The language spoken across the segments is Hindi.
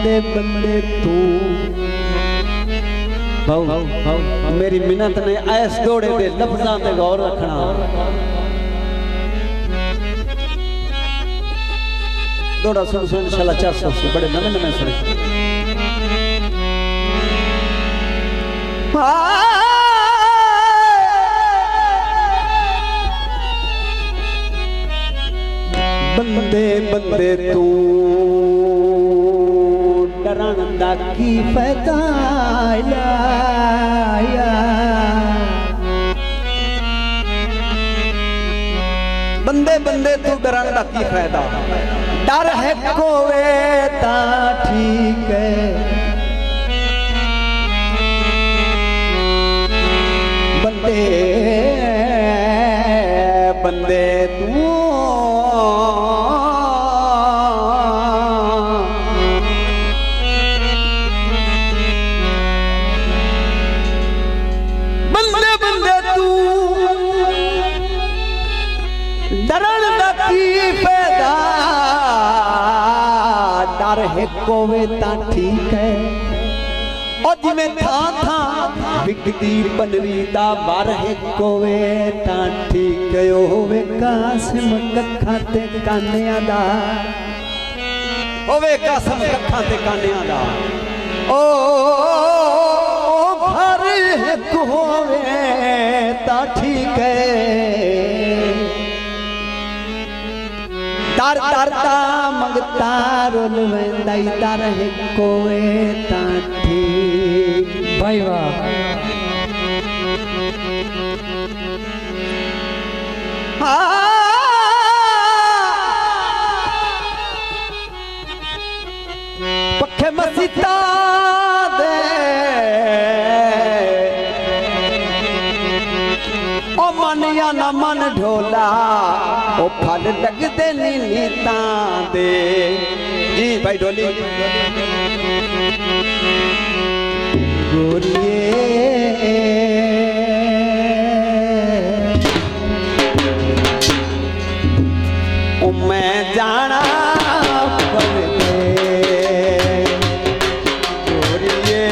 बंदे बंदे तू मेरी मिन्नत ने ऐस दौड़े दे लफ्जां ते गौर रखना। दौड़ा सुन सुन इंशाल्लाह 400 बड़े नवे नवे सुने। बंदे बंदे तू डरन दा की फायदा बंदे बंदे तू डरन दा की फायदा डर है कोवे ता ठीक है बंदे बंदे तू डरन दा की फायदा डर है कोवे ता ठीक है और जिमें था विकती बनरी दा बार है कोवे ता ठीक है होवे कासिम कखा ते कानिया दा होवे कासिम कखा ते कानिया दा ओ घर है कोवे ता ठीक है दर दर दा मंगता रोल वेंदा दर है कोए ता ठीक भाई वाह पखे मसीता दे ओ मन या ना मन ढोला ओ फल लगते नीता दे जी भाई ढोली गोरिए ओ मैं जाना पर दे गोरिए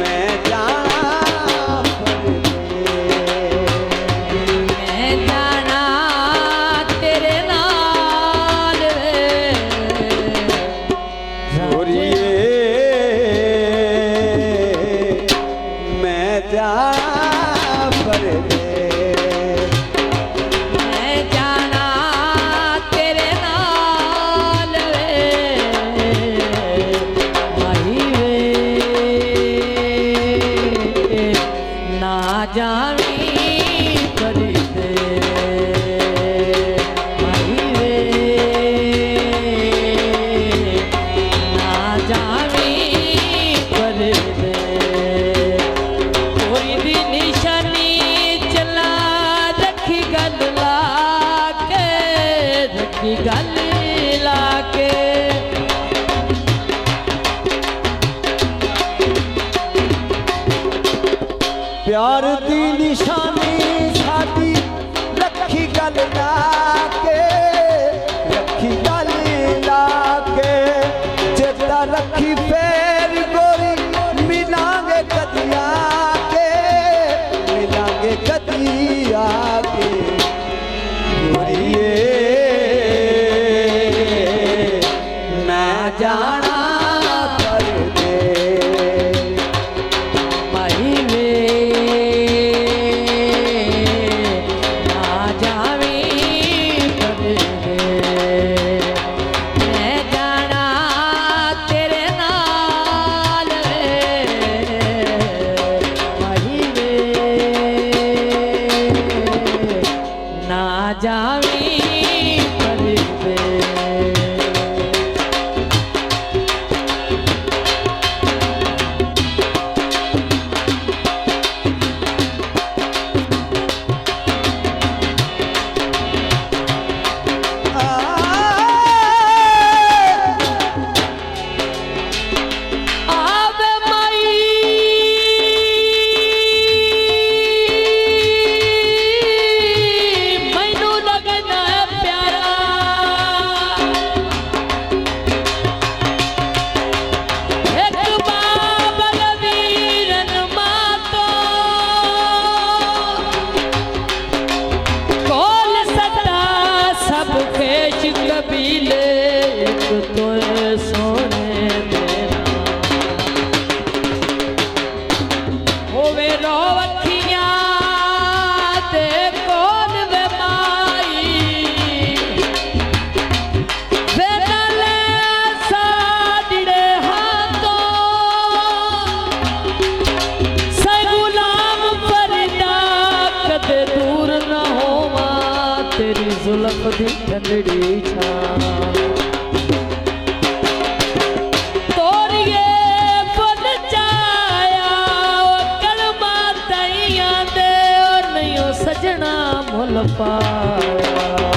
मैं जाना पर दे प्यार दी निशानी साडी रखी गल लाके रखी गल लाके चेता रखी फेर गोरी मिलांगे कदिया के मिलांगे कदिया के गोरिए मैं जाना तेरी जुल्फ दी ठंडड़ी छां तोरिए बन जाया कलमा तैयां दे नहीं सजना मुल पाया